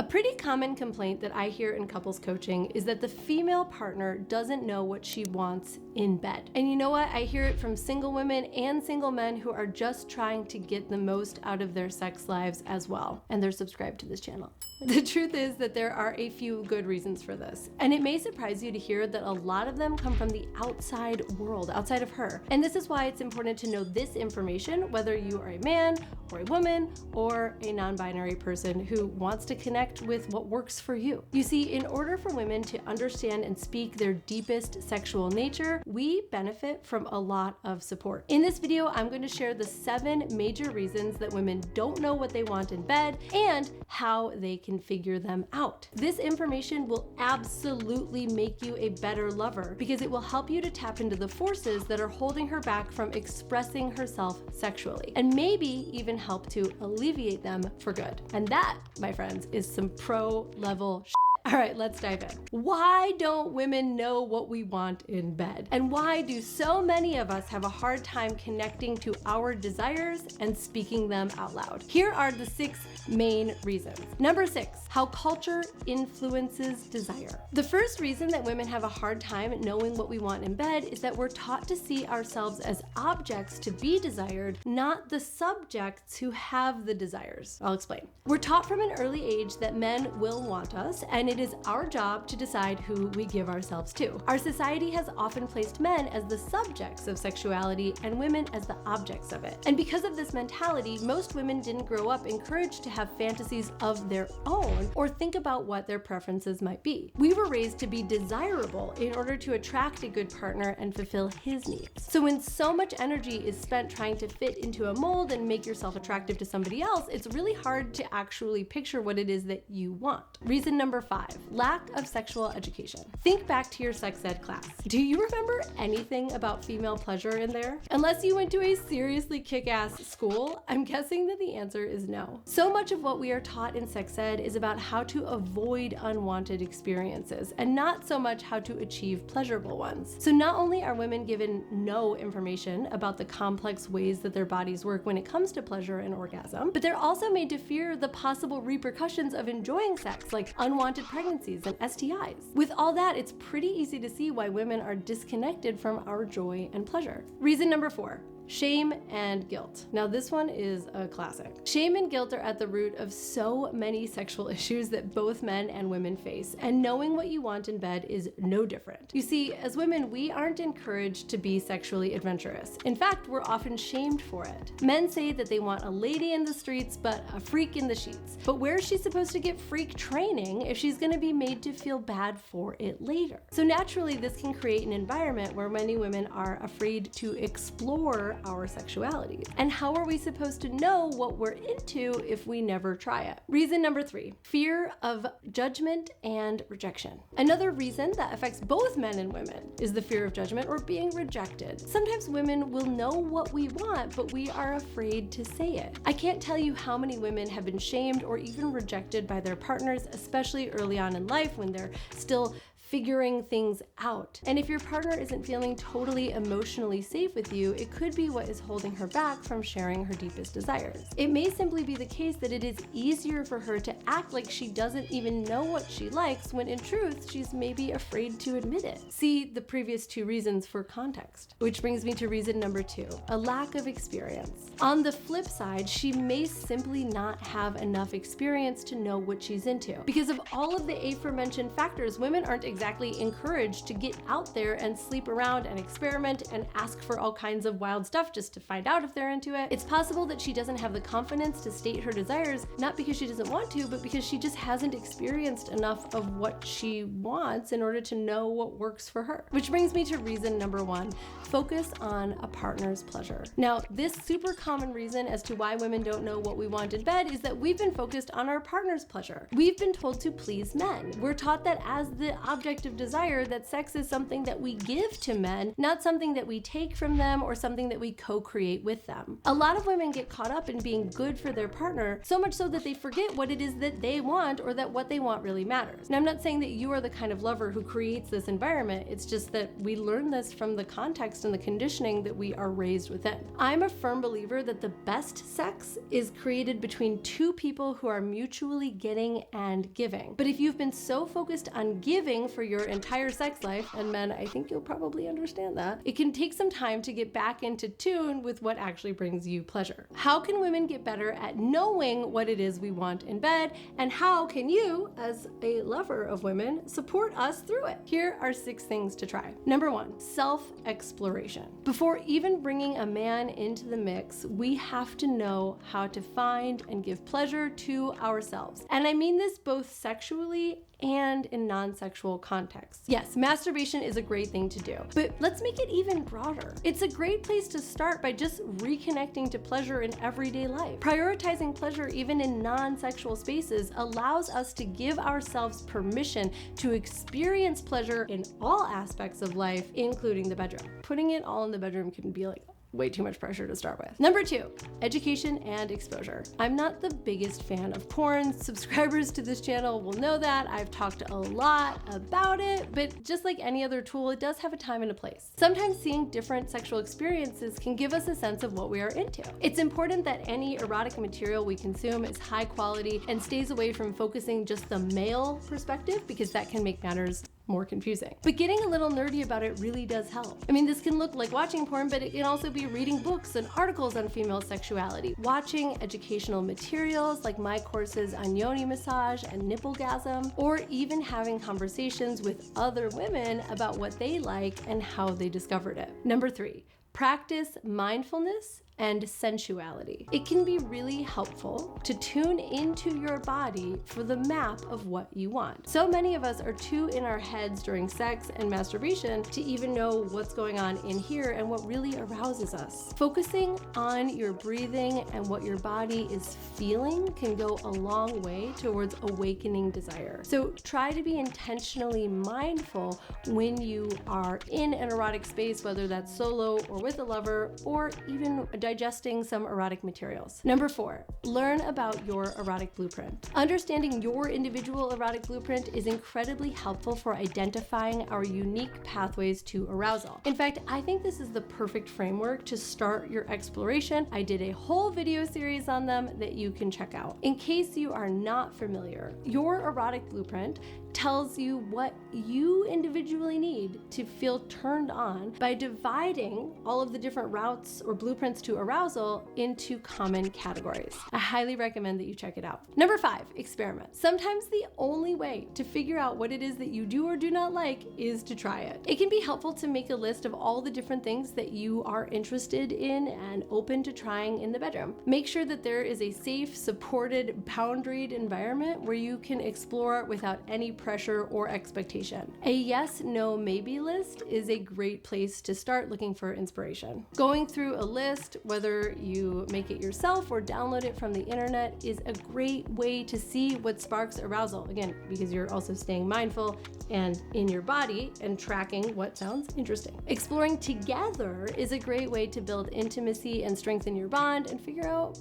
pretty common complaint that I hear in couples coaching is that the female partner doesn't know what she wants in bed. And you know what? I hear it from single women and single men who are just trying to get the most out of their sex lives as well. And they're subscribed to this channel. The truth is that there are a few good reasons for this. And it may surprise you to hear that a lot of them come from the outside world, outside of her. And this is why it's important to know this information, whether you are a man or a woman or a non-binary person who wants to connect with what works for you. You see, in order for women to understand and speak their deepest sexual nature, we benefit from a lot of support. In this video, I'm going to share the 7 major reasons that women don't know what they want in bed and how they can figure them out. This information will absolutely make you a better lover because it will help you to tap into the forces that are holding her back from expressing herself sexually, and maybe even help to alleviate them for good. And that, my friends, is some pro level shit. All right, let's dive in. Why don't women know what we want in bed? And why do so many of us have a hard time connecting to our desires and speaking them out loud? Here are the 6 main reasons. Number 6, how culture influences desire. The first reason that women have a hard time knowing what we want in bed is that we're taught to see ourselves as objects to be desired, not the subjects who have the desires. I'll explain. We're taught from an early age that men will want us, and it is our job to decide who we give ourselves to. Our society has often placed men as the subjects of sexuality and women as the objects of it. And because of this mentality, most women didn't grow up encouraged to have fantasies of their own or think about what their preferences might be. We were raised to be desirable in order to attract a good partner and fulfill his needs. So when so much energy is spent trying to fit into a mold and make yourself attractive to somebody else, it's really hard to actually picture what it is that you want. Reason number 5, lack of sexual education. Think back to your sex ed class. Do you remember anything about female pleasure in there? Unless you went to a seriously kick-ass school, I'm guessing that the answer is no. So much of what we are taught in sex ed is about how to avoid unwanted experiences and not so much how to achieve pleasurable ones. So not only are women given no information about the complex ways that their bodies work when it comes to pleasure and orgasm, but they're also made to fear the possible repercussions of enjoying sex, like unwanted pregnancies and STIs. With all that, it's pretty easy to see why women are disconnected from our joy and pleasure. Reason number 4, shame and guilt. Now this one is a classic. Shame and guilt are at the root of so many sexual issues that both men and women face, and knowing what you want in bed is no different. You see, as women, we aren't encouraged to be sexually adventurous. In fact, we're often shamed for it. Men say that they want a lady in the streets, but a freak in the sheets. But where is she supposed to get freak training if she's gonna be made to feel bad for it later? So naturally, this can create an environment where many women are afraid to explore our sexuality. And how are we supposed to know what we're into if we never try it? Reason number 3, fear of judgment and rejection. Another reason that affects both men and women is the fear of judgment or being rejected. Sometimes women will know what we want, but we are afraid to say it. I can't tell you how many women have been shamed or even rejected by their partners, especially early on in life when they're still figuring things out. And if your partner isn't feeling totally emotionally safe with you, it could be what is holding her back from sharing her deepest desires. It may simply be the case that it is easier for her to act like she doesn't even know what she likes when in truth, she's maybe afraid to admit it. See the previous 2 reasons for context. Which brings me to reason number 2, a lack of experience. On the flip side, she may simply not have enough experience to know what she's into. Because of all of the aforementioned factors, women aren't exactly encouraged to get out there and sleep around and experiment and ask for all kinds of wild stuff just to find out if they're into it. It's possible that she doesn't have the confidence to state her desires, not because she doesn't want to, but because she just hasn't experienced enough of what she wants in order to know what works for her. Which brings me to reason number 1, focus on a partner's pleasure. Now, this super common reason as to why women don't know what we want in bed is that we've been focused on our partner's pleasure. We've been told to please men. We're taught that as the object object of desire that sex is something that we give to men, not something that we take from them or something that we co-create with them. A lot of women get caught up in being good for their partner, so much so that they forget what it is that they want or that what they want really matters. Now, I'm not saying that you are the kind of lover who creates this environment. It's just that we learn this from the context and the conditioning that we are raised within. I'm a firm believer that the best sex is created between two people who are mutually getting and giving. But if you've been so focused on giving for your entire sex life, and men, I think you'll probably understand that, it can take some time to get back into tune with what actually brings you pleasure. How can women get better at knowing what it is we want in bed, and how can you, as a lover of women, support us through it? Here are 6 things to try. Number 1, self-exploration. Before even bringing a man into the mix, we have to know how to find and give pleasure to ourselves. And I mean this both sexually and in non-sexual contexts. Yes, masturbation is a great thing to do, but let's make it even broader. It's a great place to start by just reconnecting to pleasure in everyday life. Prioritizing pleasure even in non-sexual spaces allows us to give ourselves permission to experience pleasure in all aspects of life, including the bedroom. Putting it all in the bedroom can be like way too much pressure to start with. Number 2, education and exposure. I'm not the biggest fan of porn. Subscribers to this channel will know that. I've talked a lot about it, but just like any other tool, it does have a time and a place. Sometimes seeing different sexual experiences can give us a sense of what we are into. It's important that any erotic material we consume is high quality and stays away from focusing just the male perspective, because that can make matters more confusing. But getting a little nerdy about it really does help. I mean, this can look like watching porn, but it can also be reading books and articles on female sexuality, watching educational materials like my courses on yoni massage and Nipplegasm, or even having conversations with other women about what they like and how they discovered it. Number 3, practice mindfulness and sensuality. It can be really helpful to tune into your body for the map of what you want. So many of us are too in our heads during sex and masturbation to even know what's going on in here and what really arouses us. Focusing on your breathing and what your body is feeling can go a long way towards awakening desire. So try to be intentionally mindful when you are in an erotic space, whether that's solo or with a lover, or even digesting some erotic materials. Number 4, learn about your erotic blueprint. Understanding your individual erotic blueprint is incredibly helpful for identifying our unique pathways to arousal. In fact, I think this is the perfect framework to start your exploration. I did a whole video series on them that you can check out. In case you are not familiar, your erotic blueprint tells you what you individually need to feel turned on by dividing all of the different routes or blueprints to arousal into common categories. I highly recommend that you check it out. Number 5, experiment. Sometimes the only way to figure out what it is that you do or do not like is to try it. It can be helpful to make a list of all the different things that you are interested in and open to trying in the bedroom. Make sure that there is a safe, supported, boundaried environment where you can explore without any pressure or expectation. A yes, no, maybe list is a great place to start looking for inspiration. Going through a list, whether you make it yourself or download it from the internet, is a great way to see what sparks arousal. Again, because you're also staying mindful and in your body and tracking what sounds interesting. Exploring together is a great way to build intimacy and strengthen your bond and figure out,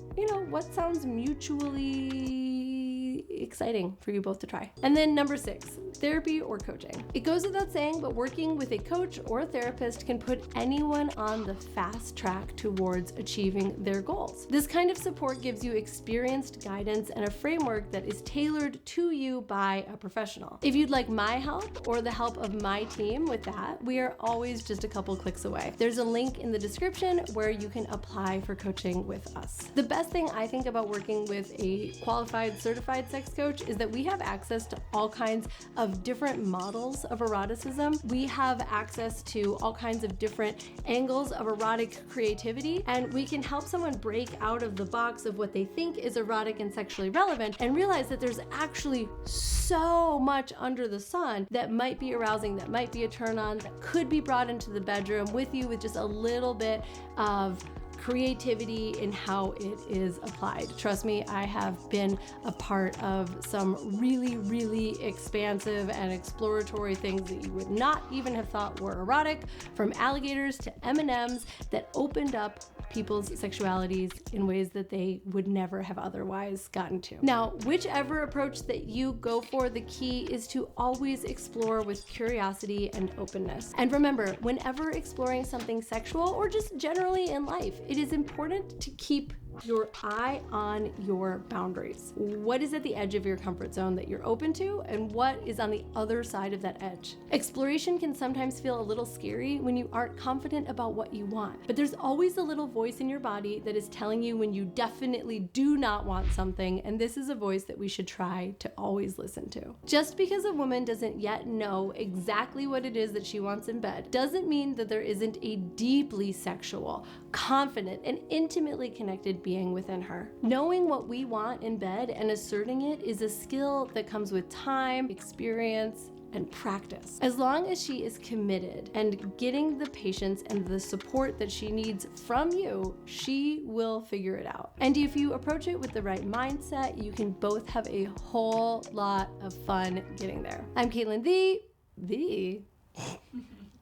what sounds mutually exciting for you both to try. And then number 6, therapy or coaching. It goes without saying, but working with a coach or a therapist can put anyone on the fast track towards achieving their goals. This kind of support gives you experienced guidance and a framework that is tailored to you by a professional. If you'd like my help or the help of my team with that, we are always just a couple clicks away. There's a link in the description where you can apply for coaching with us. The best thing I think about working with a qualified, certified sex coach is that we have access to all kinds of different models of eroticism. We have access to all kinds of different angles of erotic creativity, and we can help someone break out of the box of what they think is erotic and sexually relevant and realize that there's actually so much under the sun that might be arousing, that might be a turn on, that could be brought into the bedroom with you with just a little bit of creativity in how it is applied. Trust me, I have been a part of some really, really expansive and exploratory things that you would not even have thought were erotic, from alligators to M&Ms, that opened up people's sexualities in ways that they would never have otherwise gotten to. Now, whichever approach that you go for, the key is to always explore with curiosity and openness. And remember, whenever exploring something sexual or just generally in life, it is important to keep your eye on your boundaries. What is at the edge of your comfort zone that you're open to, and what is on the other side of that edge? Exploration can sometimes feel a little scary when you aren't confident about what you want, but there's always a little voice in your body that is telling you when you definitely do not want something, and this is a voice that we should try to always listen to. Just because a woman doesn't yet know exactly what it is that she wants in bed doesn't mean that there isn't a deeply sexual, confident, and intimately connected being within her. Knowing what we want in bed and asserting it is a skill that comes with time, experience, and practice. As long as she is committed and getting the patience and the support that she needs from you, she will figure it out. And if you approach it with the right mindset, you can both have a whole lot of fun getting there. I'm Caitlin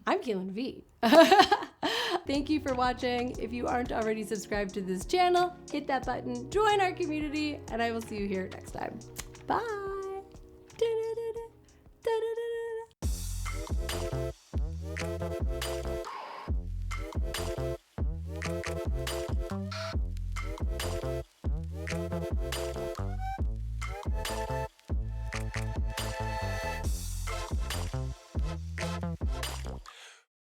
I'm Caitlin V. Thank you for watching. If you aren't already subscribed to this channel, hit that button, join our community, and I will see you here next time. Bye. Da-da-da-da.